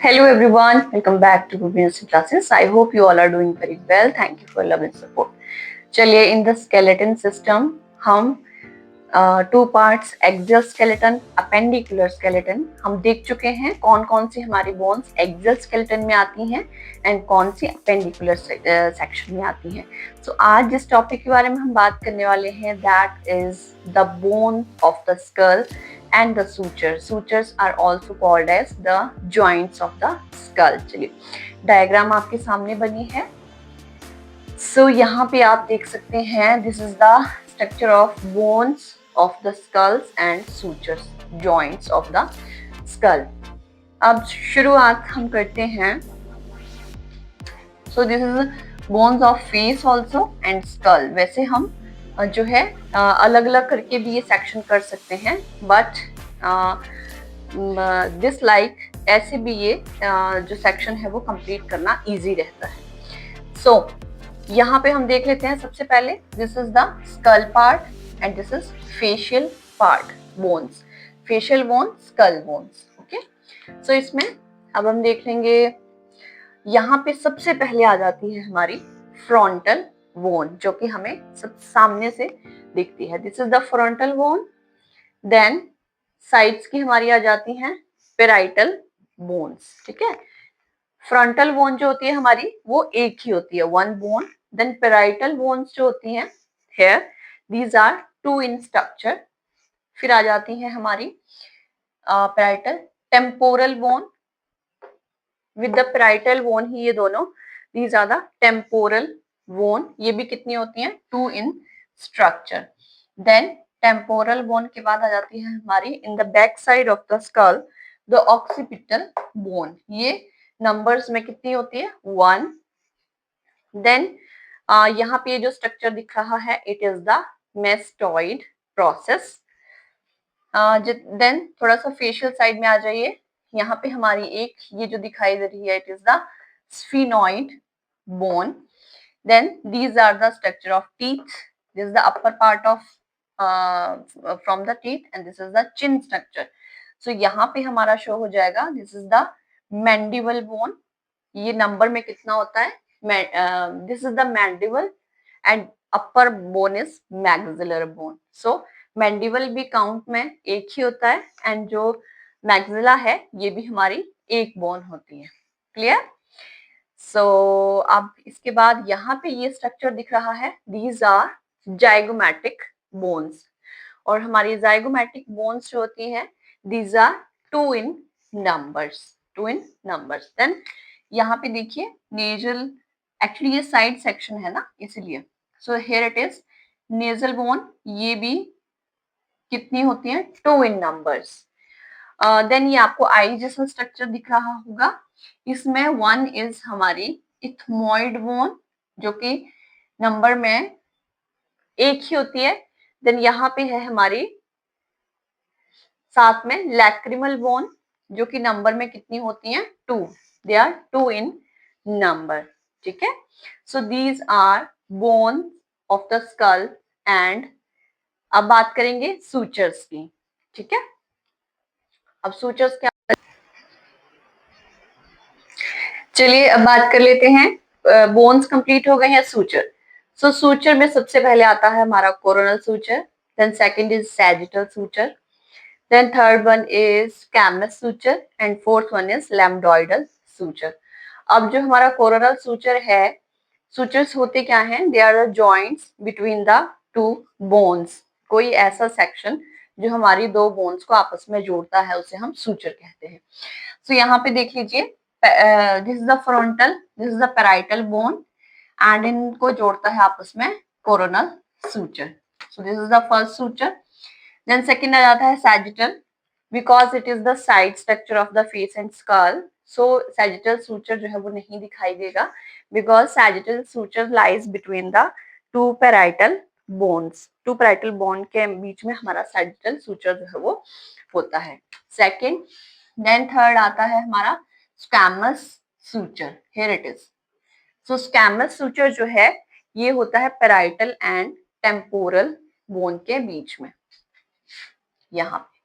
Hello everyone, welcome back to Bhubaneswar classes. I hope you all are doing very well. Thank you for love and support. चलिए in the skeleton system हम two parts axial skeleton, appendicular skeleton हम देख चुके हैं। कौन कौन सी हमारी bones axial skeleton में आती हैं एंड कौन सी अपेंडिकुलर सेक्शन में आती हैं। सो आज जिस टॉपिक के बारे में हम बात करने वाले हैं that is the bone of the school and the sutures. Sutures are also called as the joints of the skull. चलिए डायग्राम आपके सामने बनी है। So यहाँ पे आप देख सकते हैं this is the structure of bones of the skulls and sutures, joints of the skull. अब शुरुआत हम करते हैं। So this is bones of face also and skull. वैसे हम जो है अलग अलग करके भी ये सेक्शन कर सकते हैं, बट दिस लाइक ऐसे भी ये जो सेक्शन है वो कंप्लीट करना इजी रहता है। सो यहाँ पे हम देख लेते हैं सबसे पहले this is the skull part and this is facial part bones, facial bone, skull bones. Okay, so इसमें अब हम देख लेंगे यहाँ पे सबसे पहले आ जाती है हमारी फ्रंटल बोन जो कि हमें सब सामने से दिखती है। This is the frontal bone. Then sides की हमारी आ जाती हैं पेराइटल बोन्स। ठीक है, फ्रंटल बोन जो होती है हमारी वो एक ही होती है, one bone. Then parietal bones जो होती हैं here these are two in structure. फिर आ जाती है हमारी parietal temporal bone with the parietal bone ही ये दोनों, these are the temporal bone. ये भी कितनी होती हैं, two in structure. Then temporal bone के बाद आ जाती है हमारी in the back side of the skull the occipital bone. ये नंबर्स में कितनी होती है, वन। देन यहाँ पे जो स्ट्रक्चर दिख रहा है it is the mastoid process. Then थोड़ा सा फेशियल साइड में आ जाइए। यहाँ पे हमारी एक ये जो दिखाई दे रही है it is the sphenoid bone. Then these are the structure of teeth. This is the upper part of from the teeth and this is the chin structure. So यहाँ पे हमारा शो हो जाएगा this is the mandible bone. ये number में कितना होता है, this is the mandible and upper bone is maxillary bone. So mandible भी काउंट में एक ही होता है एंड जो मैक्सिला है ये भी हमारी एक बोन होती है। क्लियर? सो अब इसके बाद यहाँ पे ये स्ट्रक्चर दिख रहा है, दीज आर जाइगोमैटिक बोन्स। और हमारी जाइगोमैटिक बोन्स जो होती हैं these are two in numbers, two in numbers. Then यहाँ पे देखिए नेजल, एक्चुअली ये साइड सेक्शन है ना इसीलिए। So here it is nasal bone, ये भी कितनी होती है, टू इन नंबर्स। देन ये आपको आई जैसा स्ट्रक्चर दिख रहा होगा, इसमें वन इज हमारी इथमोइड बोन जो कि नंबर में एक ही होती है। देन यहाँ पे है हमारी साथ में लैक्रिमल बोन जो कि नंबर में कितनी होती हैं, two. They are two in number. ठीक है, so these are bone of the skull and अब बात करेंगे सूचर्स की। ठीक है, अब सूचर्स क्या, चलिए अब बात कर लेते हैं। बोन्स कंप्लीट हो गए हैं, सूचर। सो सूचर में सबसे पहले आता है हमारा coronal suture, then second is sagittal suture, then third one is squamous suture and fourth one is lambdoidal suture. अब जो हमारा कोरोनल सूचर है, सूचर्स होते क्या हैं, they are the joints between the two bones. कोई ऐसा सेक्शन जो हमारी दो बोन्स को आपस में जोड़ता है उसे हम सूचर कहते हैं। सो यहाँ पे देख लीजिए this is the frontal, this is the parietal bone and इनको जोड़ता है आपस में coronal suture. So this is the first suture. Then second आ जाता है sagittal, because it is the side structure of the face and skull. So sagittal suture जो है वो नहीं दिखाई देगा because sagittal suture lies between the two parietal bones. Two parietal bone के बीच में हमारा सैजिटल सूचर जो है वो होता है, सेकेंड। देन थर्ड आता है हमारा squamous suture, here it is. So squamous suture जो है ये होता है पेराइटल एंड टेम्पोरल बोन के बीच में यहाँ पे।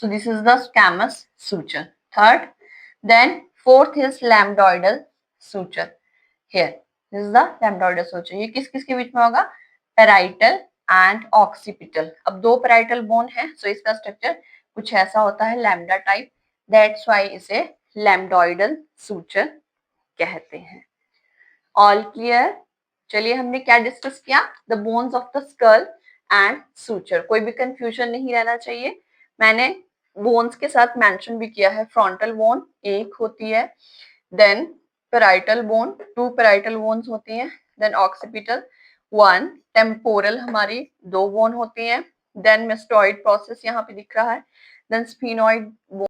So this is the squamous suture. Third, then fourth is lambdoidal suture. Here, this is the lambdoidal suture. ये किस किस के बीच में होगा? Parietal and occipital. अब दो parietal bone है, so इसका structure कुछ ऐसा होता है lambda type. That's why इसे lambdoidal suture कहते हैं. All clear? चलिए हमने क्या डिस्कस किया? The bones of the skull and suture. कोई भी confusion नहीं रहना चाहिए. मैंने बोन्स के साथ मेंशन भी किया है. फ्रंटल बोन एक होती है, then parietal bone, 2 parietal bones होती हैं, देन ऑक्सीपिटल 1, टेम्पोरल हमारी 2 बोन होती हैं, देन मेस्टोइड प्रोसेस यहाँ पे दिख रहा है, देन स्फीनोइड